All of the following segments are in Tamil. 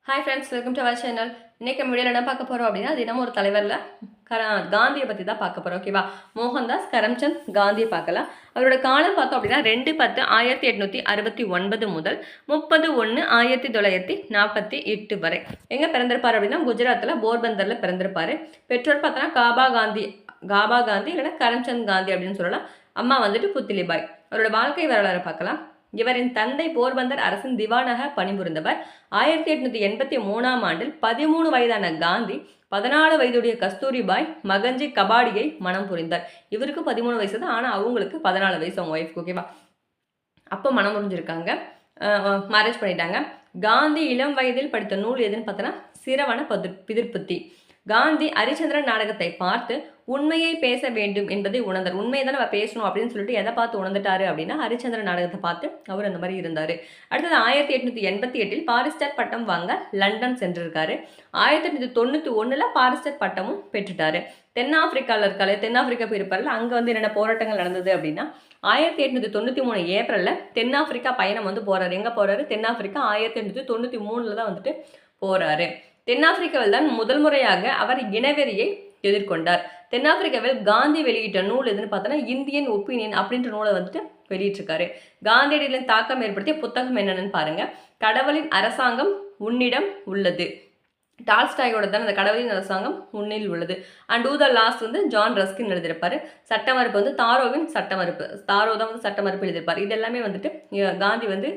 Hi friends, welcome to our channel. இன்றைக்கி நம்ம வீடியோவில் என்ன பார்க்க போகிறோம் அப்படின்னா, தினமும் ஒரு தலைவரில் காந்தியை பற்றி தான் பார்க்க போகிறோம். ஓகேவா? மோகன்தாஸ் கரம்சந்த் காந்தியை பார்க்கலாம். அவரோட காலம் பார்த்தோம் அப்படின்னா 2/10/1869 முதல் 30/1/1948 வரை. எங்கே பிறந்திருப்பார் அப்படின்னா குஜராத்தில் போர்பந்தரில் பிறந்திருப்பார். பெற்றோர் பார்த்தோன்னா காபா காந்தி இல்லைன்னா கரம்சந்த் காந்தி அப்படின்னு சொல்லலாம். அம்மா வந்துட்டு புத்திலிபாய். அவரோட வாழ்க்கை வரலாறு பார்க்கலாம். இவரின் தந்தை போர்பந்தர் அரசின் திவானாக பணிபுரிந்தவர். 1883ஆம் ஆண்டில் 13 வயதான காந்தி 14 வயதுடைய கஸ்தூரிபாய் மகஞ்சி கபாடியை மனம் புரிந்தார். இவருக்கு 13 வயசு தான், ஆனால் அவங்களுக்கு 14 வயசு அவங்க ஒய்ஃப்க்கு. ஓகேவா? அப்போ மனம் புரிஞ்சிருக்காங்க, மேரேஜ் பண்ணிட்டாங்க. காந்தி இளம் வயதில் படித்த நூல் எதுன்னு பார்த்தோன்னா சிரவண பிதிர்புத்தி. காந்தி ஹரிச்சந்திரன் நாடகத்தை பார்த்து உண்மையை பேச வேண்டும் என்பதை உணர்ந்தார். உண்மையை தான் நம்ம பேசணும் அப்படின்னு சொல்லிட்டு எதை பார்த்து உணர்ந்துட்டாரு அப்படின்னா ஹரிச்சந்திரன் நாடகத்தை பார்த்து அவர் அந்த மாதிரி இருந்தார். அடுத்தது 1888 பாரிஸ்டர் பட்டம் வாங்க லண்டன் சென்றிருக்காரு. 1891 பாரிஸ்டர் பட்டமும் பெற்றுட்டாரு. தென்னாப்பிரிக்காவில் இருக்காரு, தென்னாப்பிரிக்கா போயிருப்பாரு. அங்கே வந்து என்னென்ன போராட்டங்கள் நடந்தது அப்படின்னா 1893 ஏப்ரலில் தென்னாப்பிரிக்கா பயணம் வந்து போகிறாரு. எங்கே போகிறாரு? தென்னாப்பிரிக்கா. 1893 தான் வந்துட்டு போகிறாரு. தென்னாப்பிரிக்காவில் தான் முதல் முறையாக அவர் இனவெறியை எதிர்கொண்டார். தென்னாப்பிரிக்காவில் காந்தி வெளியிட்ட நூல் எதுன்னு பார்த்தோன்னா இந்தியன் ஒப்பீனியன் அப்படின்ற நூலை வந்துட்டு வெளியிட்டிருக்காரு. காந்தியடிகளின் தாக்கம் ஏற்படுத்திய புத்தகம் என்னென்னு பாருங்க. கடவுளின் அரசாங்கம் உன்னிடம் உள்ளது. டால்ஸ்டாயோட தான் அந்த கடவுளின் அரசாங்கம் உன்னில் உள்ளது. அண்ட் டூ த லாஸ்ட் வந்து ஜான் ரஸ்கின் எழுதியிருப்பாரு. சட்ட மறுப்பு வந்து தாரோவின் சட்ட மறுப்பு. தாரோ தான் வந்து சட்ட மறுப்பு எழுதியிருப்பார். இது எல்லாமே வந்துட்டு காந்தி வந்து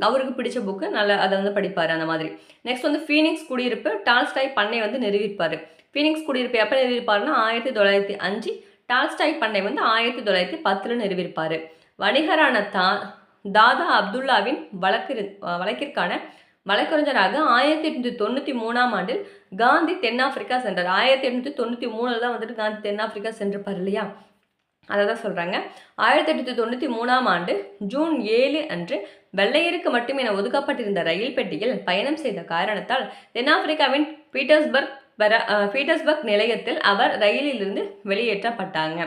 அவருக்கு பிடிச்ச புக்கு, நல்லா அதை வந்து படிப்பார் அந்த மாதிரி. நெக்ஸ்ட் வந்து ஃபீனிக்ஸ் குடியிருப்பு டால்ஸ்டாய் பண்ணை வந்து நிறுவிப்பார். ஃபீனிக்ஸ் குடியிருப்பு எப்போ நிறுவிப்பாருன்னா 1905. டால்ஸ்டாய் பண்ணை வந்து 1910 நிறுவிப்பார். வணிகரான தாதா அப்துல்லாவின் வழக்கிற்கான வழக்கறிஞராக 1893ஆம் ஆண்டில் காந்தி தென்னாப்பிரிக்கா சென்றார். 1893 தான் வந்துட்டு காந்தி தென்னாப்பிரிக்கா சென்றிருப்பார் இல்லையா? அதை தான் சொல்கிறாங்க. 1893ஆம் ஆண்டு ஜூன் 7 அன்று வெள்ளையருக்கு மட்டும் என ஒதுக்கப்பட்டிருந்த ரயில் பெட்டியில் பயணம் செய்த காரணத்தால் தென்னாப்பிரிக்காவின் பீட்டர்ஸ்பர்க் நிலையத்தில் அவர் ரயிலிலிருந்து வெளியேற்றப்பட்டாங்க.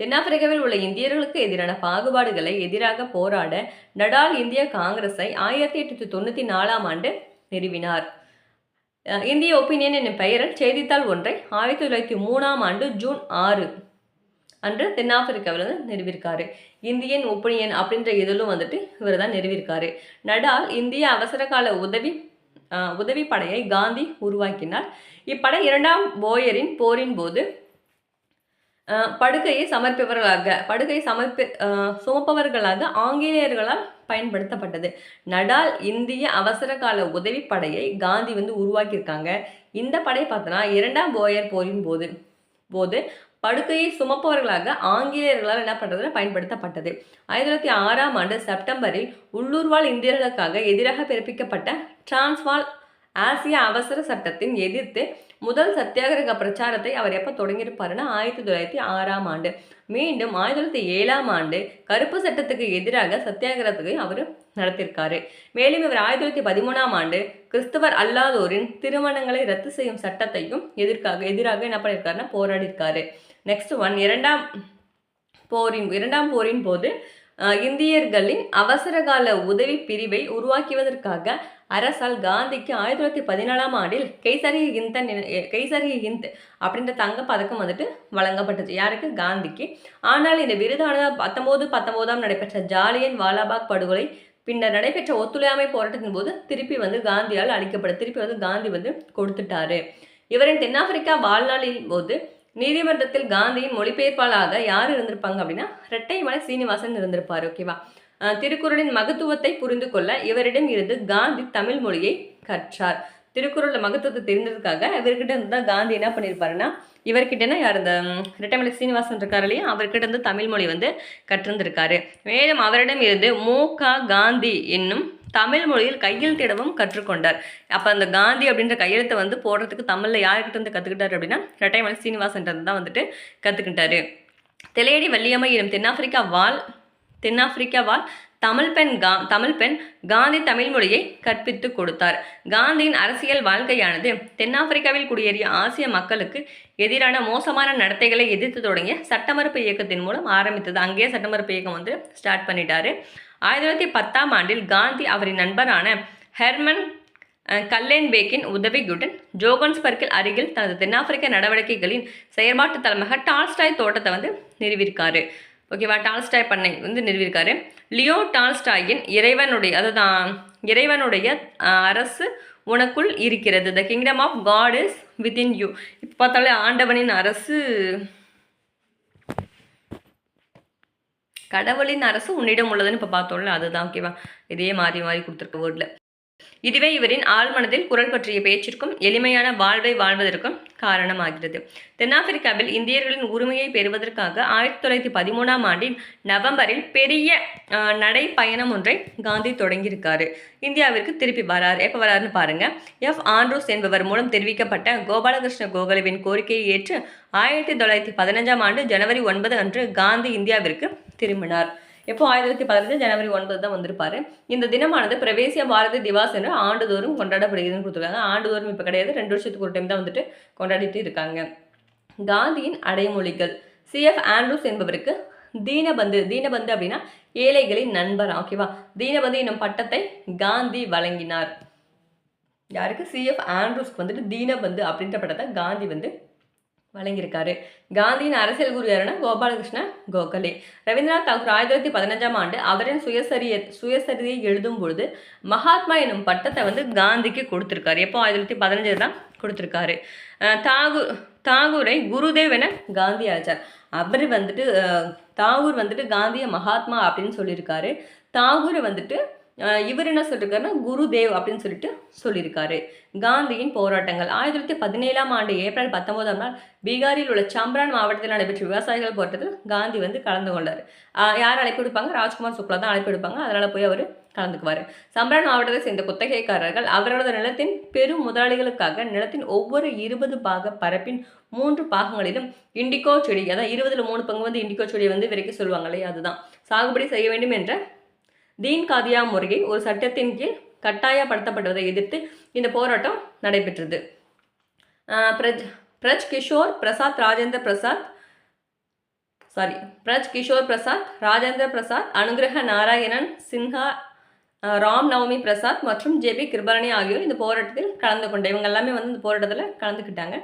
தென்னாப்பிரிக்காவில் உள்ள இந்தியர்களுக்கு எதிரான பாகுபாடுகளை எதிராக போராட நடால் இந்திய காங்கிரஸை 1894ஆம் ஆண்டு நிறுவினார். இந்திய ஒப்பீனியன் என்னும் பெயரில் செய்தித்தாள் ஒன்றை 1903ஆம் ஆண்டு ஜூன் 6 அன்று தென்னாப்பிரிக்காவில் வந்து நிறுவியிருக்காரு. இந்தியன் ஒப்பீனியன் அப்படின்ற இதழும் வந்துட்டு இவர் தான் நிறுவியிருக்காரு. நடால் இந்திய அவசரகால உதவி படையை காந்தி உருவாக்கினார். இப்படை 2ஆம் போயரின் போரின் போது படுக்கையை சுமப்பவர்களாக ஆங்கிலேயர்களால் பயன்படுத்தப்பட்டது. நடால் இந்திய அவசர கால உதவி படையை காந்தி வந்து உருவாக்கியிருக்காங்க. இந்த படை பார்த்தோன்னா 2ஆம் போயர் போரின் போது படுக்கையை சுமப்பவர்களாக ஆங்கிலேயர்களால் என்ன பண்ணுறதுன்னு பயன்படுத்தப்பட்டது. 1906ஆம் ஆண்டு செப்டம்பரில் உள்ளூர்வாழ் இந்தியர்களுக்காக எதிராக பிறப்பிக்கப்பட்ட டிரான்ஸ்வால் ஆசிய அவசர சட்டத்தின் எதிர்த்து முதல் சத்தியாகிரக பிரச்சாரத்தை அவர் எப்போ தொடங்கியிருப்பாருன்னா 1906ஆம் ஆண்டு. மீண்டும் 1907ஆம் ஆண்டு கருப்பு சட்டத்துக்கு எதிராக சத்தியாகிரகத்தை அவர் நடத்தியிருக்காரு. மேலும் இவர் 1913ஆம் ஆண்டு கிறிஸ்தவர் அல்லாதோரின் திருமணங்களை ரத்து செய்யும் சட்டத்தையும் எதிராக என்ன பண்ணியிருக்காருன்னா போராடியிருக்காரு. நெக்ஸ்ட் ஒன், இரண்டாம் போரின் போது இந்தியர்களின் அவசரகால உதவி பிரிவை உருவாக்குவதற்காக அரசால் காந்திக்கு 1914ஆம் ஆண்டில் கைசரி ஹிந்த் அப்படின்ற தங்க பதக்கம் வந்துட்டு வழங்கப்பட்டது. யாருக்கு? காந்திக்கு. ஆனால் இந்த விருதானது 1919 நடைபெற்ற ஜாலியன் வாலாபாக் படுகொலை பின்னர் நடைபெற்ற ஒத்துழையாமை போராட்டத்தின் போது திருப்பி வந்து காந்தியால் திருப்பி வந்து காந்தி வந்து கொடுத்துட்டாரு. இவரின் தென்னாப்பிரிக்கா வாழ்நாளின் போது நீதிமன்றத்தில் காந்தியின் மொழிபெயர்ப்பாளராக யார் இருந்திருப்பாங்க அப்படின்னா ரெட்டைமலை சீனிவாசன் இருந்திருப்பார். ஓகேவா? திருக்குறளின் மகத்துவத்தை புரிந்து கொள்ள இவரிடம் இருந்து காந்தி தமிழ் மொழியை கற்றார். திருக்குறள் மகத்துவத்தை தெரிந்ததுக்காக இவர்கிட்ட இருந்து தான் காந்தி என்ன பண்ணியிருப்பாருன்னா இவர்கிட்டனா யார் இந்த ரெட்டைமலை சீனிவாசன் இருக்கார் இல்லையா, அவர்கிட்ட இருந்து தமிழ் மொழி வந்து கற்றிருந்திருக்காரு. மேலும் அவரிடம் இருந்து மு.க. காந்தி என்னும் தமிழ் மொழியில் கையெழுத்திடவும் கற்றுக்கொண்டார். அப்போ அந்த காந்தி அப்படின்ற கையெழுத்தை வந்து போடுறதுக்கு தமிழில் யார்கிட்ட இருந்து கற்றுக்கிட்டாரு அப்படின்னா ரெட்டைமலை சீனிவாசன் தான் வந்துட்டு கற்றுக்கிட்டாரு. தெலையடி வள்ளியம்மை எனும் தென்னாப்பிரிக்கா வாழ் தமிழ் பெண் காந்தி தமிழ் மொழியை கற்பித்து கொடுத்தார். காந்தியின் அரசியல் வாழ்க்கையானது தென்னாப்பிரிக்காவில் குடியேறிய ஆசிய மக்களுக்கு எதிரான மோசமான நடத்தைகளை எதிர்த்து தொடங்கிய சட்டமறுப்பு இயக்கத்தின் மூலம் ஆரம்பித்தது. அங்கேயே சட்டமறுப்பு இயக்கம் வந்து ஸ்டார்ட் பண்ணிட்டாரு. 1910ஆம் ஆண்டில் காந்தி அவரின் நண்பரான ஹெர்மன் கல்லென்பேக்கின் உதவியுடன் ஜோகன்ஸ்பர்க்கில் அருகில் தனது தென்னாப்பிரிக்க நடவடிக்கைகளின் செயற்பாட்டு தலைமையாக டால்ஸ்டாய் தோட்டத்தை வந்து நிறுவியிருக்காரு. ஓகேவா, டால்ஸ்டாய் பண்ணை வந்து நிறுவியிருக்காரு. லியோ டால்ஸ்டாயின் இறைவனுடைய அரசு உனக்குள் இருக்கிறது, the kingdom of God is within you. இப்போ பார்த்தாலே ஆண்டவனின் அரசு, கடவுளின் அரசு உன்னிடம் உள்ளதுன்னு இப்போ பார்த்தோம்ல, அதுதான். ஓகேவா, இதே மாறி மாறி கொடுத்துருக்க வேர்டில். இதுவே இவரின் ஆழ்மனதில் குரல் பற்றிய பேச்சிற்கும் எளிமையான வாழ்வை வாழ்வதற்கும் காரணமாகிறது. தென்னாப்பிரிக்காவில் இந்தியர்களின் உரிமையை பெறுவதற்காக 1913ஆம் ஆண்டின் நவம்பரில் பெரிய நடைப்பயணம் ஒன்றை காந்தி தொடங்கியிருக்காரு. இந்தியாவிற்கு திருப்பி வராரு. எப்போ வராருன்னு பாருங்க. எஃப் ஆண்ட்ரூஸ் என்பவர் மூலம் தெரிவிக்கப்பட்ட கோபாலகிருஷ்ண கோகலேவின் கோரிக்கையை ஏற்று 1915ஆம் ஆண்டு ஜனவரி 9 அன்று காந்தி இந்தியாவிற்கு திரும்பினார். எப்போ 1915 ஜனவரி 9 தான் வந்திருப்பாரு. இந்த தினமானது பிரவேசிய பாரதி திவாஸ் என்று ஆண்டுதோறும் கொண்டாடப்படுகிறதுன்னு கொடுத்துருக்காங்க. ஆண்டுதோறும் இப்போ கிடையாது, 2 வருஷத்துக்கு ஒரு டைம் தான் வந்துட்டு கொண்டாடிட்டு இருக்காங்க. காந்தியின் அடைமொழிகள். சிஎஃப் ஆண்ட்ரூஸ் என்பவருக்கு தீனபந்து அப்படின்னா ஏழைகளின் நண்பர். ஓகேவா, தீனபந்து என்னும் பட்டத்தை காந்தி வழங்கினார். யாருக்கு? சிஎஃப் ஆண்ட்ரூஸ்க்கு வந்துட்டு தீனபந்து அப்படின்ற பட்டத்தை காந்தி வந்து வழங்கியிருக்காரு. காந்தியின் அரசியல் குரு யாருன்னா கோபாலகிருஷ்ண கோகலே. ரவீந்திரநாத் தாகூர் 1915ஆம் ஆண்டு அவரின் சுயசரிதையை எழுதும் பொழுது மகாத்மா எனும் பட்டத்தை வந்து காந்திக்கு கொடுத்துருக்காரு. எப்போ? 1915 தான் கொடுத்துருக்காரு. தாகூரை குருதேவ் என காந்தி அழைச்சார். அவர் வந்துட்டு தாகூர் வந்துட்டு காந்திய மகாத்மா அப்படின்னு சொல்லியிருக்காரு. தாகூரை வந்துட்டு இவர் என்ன சொல்லியிருக்காருன்னா குருதேவ் அப்படின்னு சொல்லிட்டு சொல்லியிருக்காரு. காந்தியின் போராட்டங்கள். 1917ஆம் ஆண்டு ஏப்ரல் 19ஆம் நாள் பீகாரில் உள்ள சம்பரான் மாவட்டத்தில் நடைபெற்ற விவசாயிகள் போராட்டத்தில் காந்தி வந்து கலந்து கொண்டார். யார் அழைப்பு எடுப்பாங்க? ராஜ்குமார் சுக்லா தான் அழைப்பு எடுப்பாங்க. அதனால் போய் அவர் கலந்துக்குவார். சம்பரான் மாவட்டத்தை சேர்ந்த குத்தகைக்காரர்கள் அவர்களது நிலத்தின் பெரும் முதலாளிகளுக்காக நிலத்தின் ஒவ்வொரு 20 பாக பரப்பின் 3 பாகங்களிலும் இண்டிகோ செடி, அதான் 20ல் 3 பங்கு வந்து இண்டிகோ செடியை வந்து விரைக்க சொல்லுவாங்க இல்லையா, அதுதான் சாகுபடி செய்ய வேண்டும் என்ற தீன் காதியா முறையை ஒரு சட்டத்தின் கீழ் கட்டாயப்படுத்தப்படுவதை எதிர்த்து இந்த போராட்டம் நடைபெற்றது. பிரஜ் கிஷோர் பிரசாத், ராஜேந்திர பிரசாத், அனுகிரக நாராயணன் சின்ஹா, ராம் நவமி பிரசாத் மற்றும் ஜேபி கிருபரணி ஆகியோர் இந்த போராட்டத்தில் கலந்து கொண்ட இவங்க எல்லாமே வந்து இந்த போராட்டத்தில் கலந்துக்கிட்டாங்க.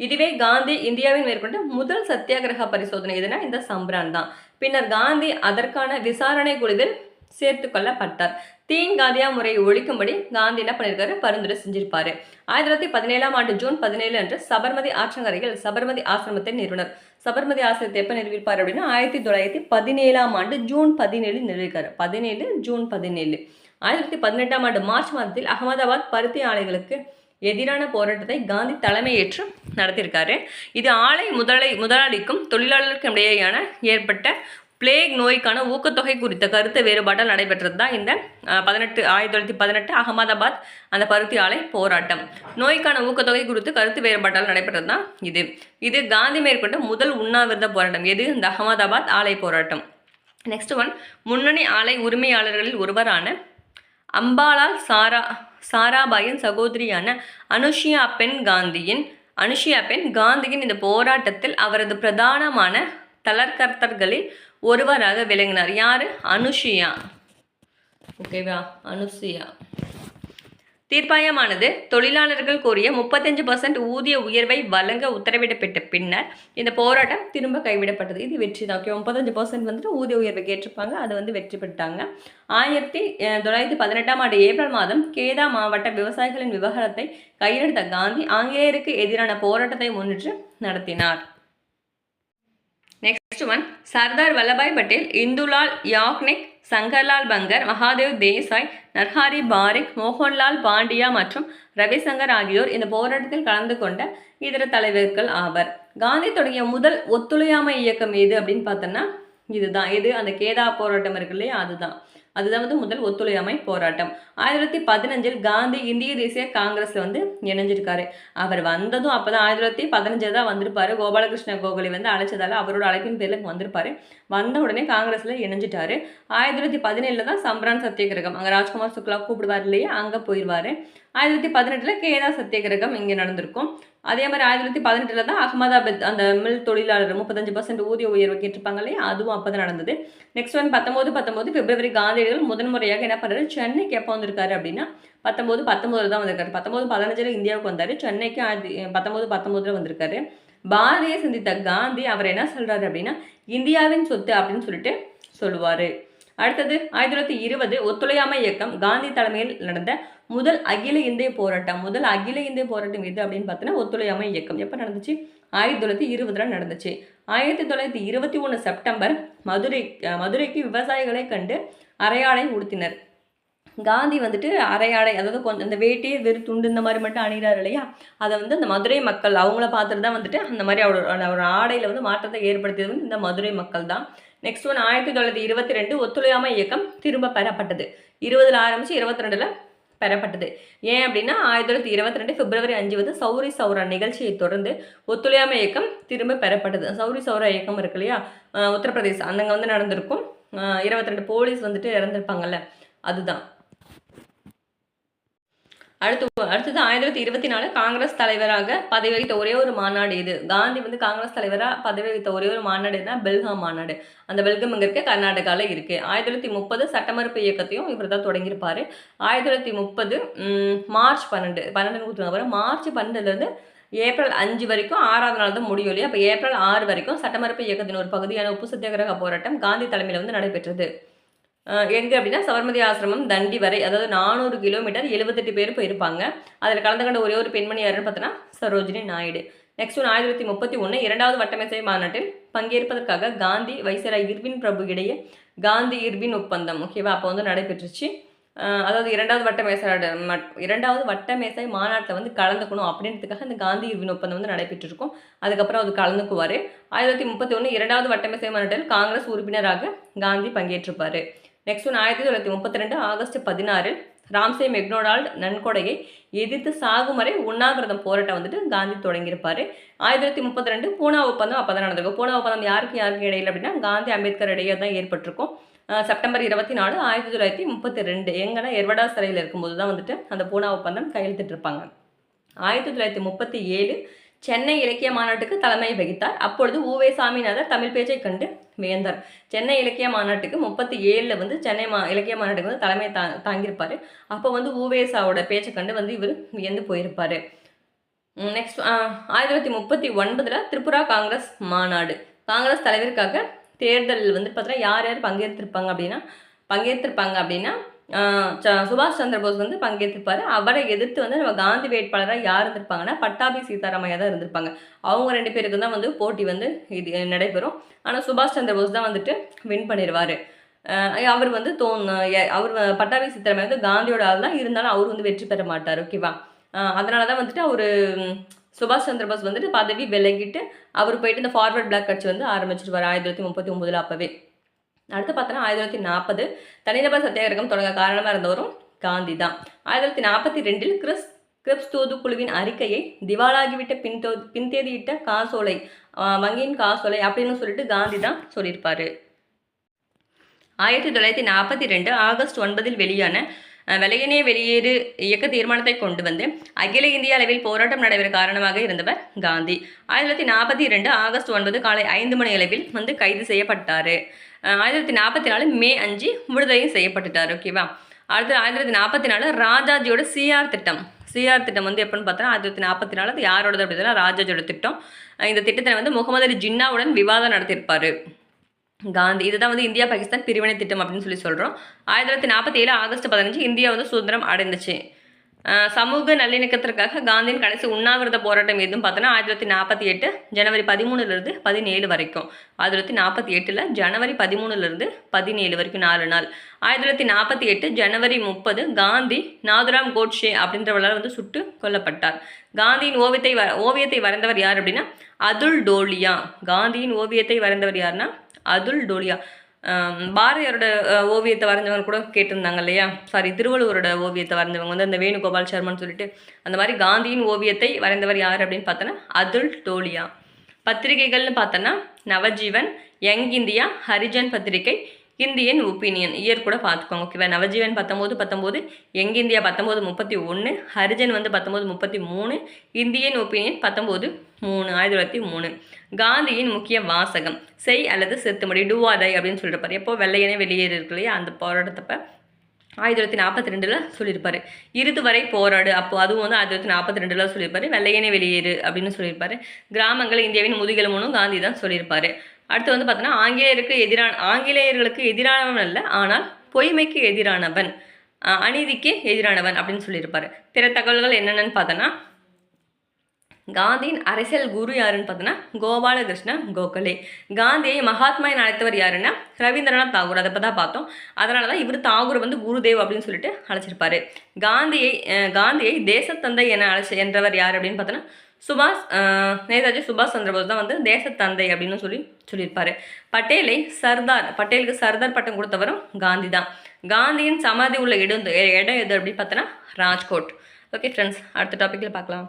இதுவே காந்தி இந்தியாவில் மேற்கொண்ட முதல் சத்தியாகிரக பரிசோதனை எதுனா இந்த சம்பரான் தான். பின்னர் காந்தி அதற்கான விசாரணை குழுவில் சேர்த்து கொள்ளப்பட்டார். தீன் காதியா முறையை ஒழிக்கும்படி காந்தி என்ன பண்ணியிருக்காரு? பரிந்துரை செஞ்சிருப்பாரு. 1917ஆம் ஆண்டு ஜூன் 17 அன்று சபர்மதி ஆற்றங்கரையில் சபர்மதி ஆசிரமத்தை நிறுவனர். சபர்மதி ஆசிரமத்தை எப்போ நிறுவிப்பார் அப்படின்னா 1917ஆம் ஆண்டு ஜூன் 17 நிறுவிருக்காரு. 17 ஜூன் 17. 1918ஆம் ஆண்டு மார்ச் மாதத்தில் அகமதாபாத் பருத்தி ஆலைகளுக்கு எதிரான போராட்டத்தை காந்தி தலைமையேற்று நடத்தியிருக்காரு. இது ஆலை முதலாளிக்கும் தொழிலாளருக்கும் இடையேயான ஏற்பட்ட பிளேக் நோய்க்கான ஊக்கத்தொகை குறித்த கருத்து வேறுபாட்டால் நடைபெற்றது தான் இந்த 1918 அகமதாபாத் அந்த பருத்தி ஆலை போராட்டம். நோய்க்கான ஊக்கத்தொகை குறித்து கருத்து வேறுபாட்டால் நடைபெற்றது தான் இது காந்தி மேற்கொண்ட முதல் உண்ணாவிரத போராட்டம். எது? இந்த அகமதாபாத் ஆலை போராட்டம். நெக்ஸ்ட் ஒன், முன்னணி ஆலை உரிமையாளர்களில் ஒருவரான அம்பாலால் சாராபாயின் சகோதரியான அனுஷியா பென் காந்தியின் இந்த போராட்டத்தில் அவரது பிரதானமான தளர்கர்த்தர்களில் ஒருவராக விளங்கினார். யாரு? அனுஷியா. ஓகேவா, அனுஷியா. தீர்ப்பாயமானது தொழிலாளர்கள் கோரிய 35% ஊதிய உயர்வை வழங்க உத்தரவிடப்பட்ட பின்னர் இந்த போராட்டம் திரும்ப கைவிடப்பட்டது. இது வெற்றி தான். ஓகே, 35% வந்துட்டு ஊதிய உயர்வை கேட்டிருப்பாங்க, அது வந்து வெற்றி பெற்றாங்க. 1918ஆம் ஆண்டு ஏப்ரல் மாதம் கேதா மாவட்ட விவசாயிகளின் விவகாரத்தை கையெடுத்த காந்தி ஆங்கிலேயருக்கு எதிரான போராட்டத்தை முன்னிட்டு நடத்தினார். நெக்ஸ்ட் ஒன், சர்தார் வல்லபாய் பட்டேல், இந்துலால் யாக்னிக், சங்கர்லால் பங்கர், மகாதேவ் தேசாய், நர்ஹாரி பாரிக், மோகன்லால் பாண்டியா மற்றும் ரவிசங்கர் ஆகியோர் இந்த போராட்டத்தில் கலந்து கொண்ட இதர தலைவர்கள் ஆவர். காந்தி தொடங்கிய முதல் ஒத்துழையாமை இயக்கம் எது அப்படின்னு பார்த்தோன்னா இதுதான். எது? அந்த கேதா போராட்டம் இருக்கு இல்லையா, அதுதான் வந்து முதல் ஒத்துழையாமை போராட்டம். 1915 காந்தி இந்திய தேசிய காங்கிரஸ்ல வந்து இணைஞ்சிருக்காரு. அவர் வந்ததும் அப்பதான் 1915 தான் வந்திருப்பாரு. கோபாலகிருஷ்ண கோகலே வந்து அழைச்சதால அவரோட அழைப்பின் பேர்ல வந்திருப்பாரு. வந்த உடனே காங்கிரஸ்ல இணைஞ்சிட்டாரு. 1917 தான் சம்பரான் சத்தியாகிரகம், அங்க ராஜ்குமார் சுக்லா கூப்பிடுவார் இல்லையா, அங்க போயிடுவாரு. 1918 கேதா சத்தியாகிரகம் இங்கே நடந்திருக்கும். அதே மாதிரி 1918 தான் அகமதாபாத் அந்த மில் தொழிலாளர் 35% ஊதிய உயர்வு கேட்டிருப்பாங்க இல்லையா, அதுவும் அப்போ தான் நடந்தது. நெக்ஸ்ட் வந்து 1919 பிப்ரவரி காந்தியடிகள் முதன்முறையாக என்ன பண்ணுறாரு, சென்னைக்கு எப்போ வந்திருக்காரு அப்படின்னா 1919 தான் வந்திருக்காரு. 1915 இந்தியாவுக்கு வந்தார், சென்னைக்கு 1919 வந்திருக்காரு. பாரதியை சந்தித்த காந்தி அவர் என்ன சொல்கிறாரு அப்படின்னா இந்தியாவின் சொத்து அப்படின்னு சொல்லிட்டு சொல்லுவார். அடுத்தது 1920 ஒத்துழையாமை இயக்கம் காந்தி தலைமையில் நடந்த முதல் அகில இந்திய போராட்டம் எது அப்படின்னு பார்த்தீங்கன்னா ஒத்துழையாமை இயக்கம். எப்போ நடந்துச்சு? 1920 நடந்துச்சு. 1921 செப்டம்பர் மதுரைக்கு விவசாயிகளை கண்டு அரையாடை உடுத்தினர். காந்தி வந்துட்டு அரையாடை, அதாவது கொஞ்சம் இந்த வேட்டியே வெறும் துண்டு இந்த மாதிரி மட்டும் அணிகிறார் இல்லையா, அதை வந்து அந்த மதுரை மக்கள் அவங்கள பார்த்துட்டு தான் வந்துட்டு அந்த மாதிரி அவரோட ஆடையில் வந்து மாற்றத்தை ஏற்படுத்தியது வந்து இந்த மதுரை மக்கள் தான். நெக்ஸ்ட் ஒன் 1922 ஒத்துழையாமை இயக்கம் திரும்ப பெறப்பட்டது. 20 ஆரம்பித்து 22 பெறப்பட்டது. ஏன் அப்படின்னா 1922 பிப்ரவரி 5 வந்து சௌரி சௌரா நிகழ்ச்சியை தொடர்ந்து ஒத்துழையாமை இயக்கம் திரும்ப பெறப்பட்டது. சௌரி சௌரா இயக்கம் இருக்கு இல்லையா, உத்தரப்பிரதேசம் அங்கே வந்து நடந்திருக்கும். 22 போலீஸ் வந்துட்டு இறந்துருப்பாங்கல்ல, அதுதான். அடுத்தது 1924 காங்கிரஸ் தலைவராக பதவி வகித்த ஒரே ஒரு மாநாடு இது. காந்தி வந்து காங்கிரஸ் தலைவராக பதவி வகித்த ஒரே ஒரு மாநாடு என்ன, பெல்காம் மாநாடு. அந்த பெல்காம் இங்கே இருக்குது, கர்நாடகாவில் இருக்குது. 1930 சட்டமறுப்பு இயக்கத்தையும் இவர் தான் தொடங்கியிருப்பார். 1930 மார்ச் 12 மார்ச் 12 ஏப்ரல் 5 வரைக்கும் 6ஆவது நாள் தான் முடியும் இல்லையா. அப்போ ஏப்ரல் 6 வரைக்கும் சட்டமறுப்பு இயக்கத்தின் ஒரு பகுதியான உப்பு சத்தியாகிரக போராட்டம் காந்தி தலைமையில் வந்து நடைபெற்றது. எங்கே அப்படின்னா சபர்மதி ஆசிரமம் தண்டி வரை, அதாவது 400 கிலோமீட்டர், 78 பேர் போயிருப்பாங்க. அதில் கலந்து கொண்ட ஒரே ஒரு பெண்மணி யாருன்னு பார்த்தோன்னா சரோஜினி நாயுடு. நெக்ஸ்ட் 1931 2வது வட்டமேசை மாநாட்டில் பங்கேற்பதற்காக காந்தி வைஸ்ராய் இர்வின் பிரபு இடையே காந்தி இர்வின் ஒப்பந்தம், ஓகேவா, அப்போ வந்து நடைபெற்றுச்சு. அதாவது 2வது வட்டமேசை மாநாட்டில் வந்து கலந்துக்கணும் அப்படின்றதுக்காக இந்த காந்தி இர்வின் ஒப்பந்தம் வந்து நடைபெற்றிருக்கும். அதுக்கப்புறம் அது கலந்துக்குவார். 1931 2வது வட்டமேசை மாநாட்டில் காங்கிரஸ் உறுப்பினராக காந்தி பங்கேற்றிருப்பார். நெக்ஸ்ட் 1932 ஆகஸ்ட் 16 ராம்சே மெக்டொனால்டு நன்கொடையை எதிர்த்து சாகும் வரை உண்ணாவிரதம் போராட்டம் வந்துட்டு காந்தி தொடங்கியிருப்பார். 1932 பூனா ஒப்பந்தம் அப்போ தான் நடந்திருக்கும். பூனா ஒப்பந்தம் யாருக்கு இடையில அப்படின்னா காந்தி அம்பேத்கர் இடையே தான் ஏற்பட்டிருக்கும். செப்டம்பர் 24 1932 எங்கன்னா எர்வடா சிறையில் இருக்கும்போது தான் வந்துட்டு அந்த பூனா ஒப்பந்தம் கையெழுத்திட்டிருப்பாங்க. 1937 சென்னை இலக்கிய மாநாட்டுக்கு தலைமை வகித்தார். அப்பொழுது உவே சாமிநாதர் தமிழ் பேச்சை கண்டு வியந்தார். சென்னை இலக்கிய மாநாட்டுக்கு 37 வந்து சென்னை இலக்கிய மாநாட்டுக்கு வந்து தலைமை தாங்கியிருப்பார். அப்போ வந்து உவேசாவோட பேச்சை கண்டு வந்து இவர் வியந்து போயிருப்பார். நெக்ஸ்ட் 1939 திரிபுரா காங்கிரஸ் மாநாடு. காங்கிரஸ் தலைவருக்காக தேர்தலில் வந்து பார்த்தீங்கன்னா யார் பங்கேற்றிருப்பாங்க அப்படின்னா சுபாஷ் சந்திர போஸ் வந்து பங்கேற்றிருப்பார். அவரை எதிர்த்து வந்து நம்ம காந்தி வேட்பாளராக யார் இருந்திருப்பாங்கன்னா பட்டாபி சீதாராமையா தான் இருந்திருப்பாங்க. அவங்க 2 பேருக்கு தான் வந்து போட்டி வந்து இது நடைபெறும். ஆனால் சுபாஷ் சந்திர போஸ் தான் வந்துட்டு வின் பண்ணிடுவார். அவர் வந்து பட்டாபி சீதாராமையா வந்து காந்தியோட ஆள் தான், இருந்தாலும் அவர் வந்து வெற்றி பெற மாட்டார், ஓகேவா. அதனால தான் வந்துட்டு அவர் சுபாஷ் சந்திர போஸ் வந்துட்டு பதவி விலகிட்டு அவர் போயிட்டு இந்த ஃபார்வர்ட் பிளாக் கட்சி வந்து ஆரம்பிச்சிருவார் 1939 அப்போவே. அடுத்து பார்த்தோன்னா 1940 தனிநபர் சத்தியாகிரகம் தொடங்க காரணமாக இருந்தவரும் காந்தி தான். 1942 கிரிப்ஸ் தூதுக்குழுவின் அறிக்கையை திவாலாகிவிட்ட பின்தேதியிட்ட காசோலை, வங்கியின் காசோலை அப்படின்னு சொல்லிட்டு காந்தி தான் சொல்லியிருப்பார். 1942 ஆகஸ்ட் 9 வெளியான வெள்ளையனே வெளியேறு இயக்க தீர்மானத்தை கொண்டு வந்து அகில இந்திய அளவில் போராட்டம் நடைபெற காரணமாக இருந்தவர் காந்தி. 1942 ஆகஸ்ட் 9 காலை 5 மணி அளவில் வந்து கைது செய்யப்பட்டார். 1944 மே 5 விடுதலையும் செய்யப்பட்டுட்டார், ஓகேவா. அடுத்து 1944 ராஜாஜியோட சிஆர் திட்டம் வந்து எப்போன்னு பார்த்தா 1944 அது யாரோடது அப்படின்னா ராஜாஜியோட திட்டம். இந்த திட்டத்தை வந்து முகமது அலி ஜின்னாவுடன் விவாதம் நடத்தியிருப்பார் காந்தி. இதுதான் வந்து இந்தியா பாகிஸ்தான் பிரிவினை திட்டம் அப்படின்னு சொல்லி சொல்கிறோம். 1947 ஆகஸ்ட் 15 இந்தியா வந்து சுதந்திரம் அடைந்துச்சு. சமூக நல்லிணக்கத்திற்காக காந்தியின் கடைசி உண்ணாவிரத போராட்டம் எதுவும் பார்த்தோன்னா 1948 ஜனவரி 13 17 வரைக்கும். 1948 ஜனவரி 13 17 வரைக்கும் 4 நாள். 1948 ஜனவரி 30 காந்தி நாதுராம் கோட்ஷே அப்படின்றவரால் வந்து சுட்டு கொல்லப்பட்டார். காந்தியின் ஓவியத்தை வரைந்தவர் யார் அப்படின்னா அதுல் டோலியா. காந்தியின் ஓவியத்தை வரைந்தவர் யாருன்னா அதுல் டோலியா. பாரதியாரோட ஓவியத்தை வரைஞ்சவங்க கூட கேட்டிருந்தாங்க இல்லையா, திருவள்ளுவரோட ஓவியத்தை வரைஞ்சவங்க வந்து அந்த வேணுகோபால் சர்மான்னு சொல்லிட்டு, அந்த மாதிரி காந்தியின் ஓவியத்தை வரைந்தவர் யார் அப்படின்னு பார்த்தோன்னா அதுல் டோலியா. பத்திரிகைகள்னு பார்த்தோன்னா நவஜீவன், யங் இந்தியா, ஹரிஜன் பத்திரிகை, இந்தியன் ஒப்பீனியன் இயர் கூட பார்த்துக்கோங்க ஓகேவா. நவஜீவன் 1919, யங் இந்தியா 1931, ஹரிஜன் வந்து 1933, இந்தியன் ஒப்பீனியன் 1903, 1903. காந்தியின் முக்கிய வாசகம் செய் அல்லது செத்துமடி, டூ ஆர் டை அப்படின்னு சொல்லியிருப்பாரு. எப்போ வெள்ளையனே வெளியேறு இருக்கு இல்லையா, அந்த போராட்டத்தப்ப 1942 சொல்லியிருப்பாரு. இறுதி வரை போராடு, அப்போ அதுவும் வந்து 1942 சொல்லியிருப்பாரு. வெள்ளையனே வெளியேறு அப்படின்னு சொல்லியிருப்பாரு. கிராமங்கள் இந்தியாவின் முதுகெலும்புன்னு காந்தி தான் சொல்லியிருப்பாரு. அடுத்து வந்து பார்த்தோன்னா ஆங்கிலேயர்களுக்கு எதிரானவன் அல்ல, ஆனால் பொய்மைக்கு எதிரானவன், அநீதிக்கு எதிரானவன் அப்படின்னு சொல்லியிருப்பாரு. பிற தகவல்கள் என்னென்னு பார்த்தோன்னா, காந்தியின் அரசியல் குரு யாருன்னு பார்த்தோன்னா கோபாலகிருஷ்ண கோகலே. காந்தியை மகாத்மா என அழைத்தவர் யாருன்னா ரவீந்திரநாத் தாகூர். அதை தான் பார்த்தோம். அதனால தான் இவர் தாகூர் வந்து குருதேவ் அப்படின்னு சொல்லிட்டு அழைச்சிருப்பாரு. காந்தியை தேசத்தந்தை என என்றவர் யார் அப்படின்னு பார்த்தோன்னா நேதாஜி சுபாஷ் சந்திரபோஸ் தான் வந்து தேசத்தந்தை அப்படின்னு சொல்லியிருப்பாரு. பட்டேலுக்கு சர்தார் பட்டம் கொடுத்தவரும் காந்தி தான். காந்தியின் சமாதி உள்ள இடம் எது அப்படின்னு பார்த்தோன்னா ராஜ்கோட். ஓகே ஃப்ரெண்ட்ஸ், அடுத்த டாப்பிக்கில் பார்க்கலாம்.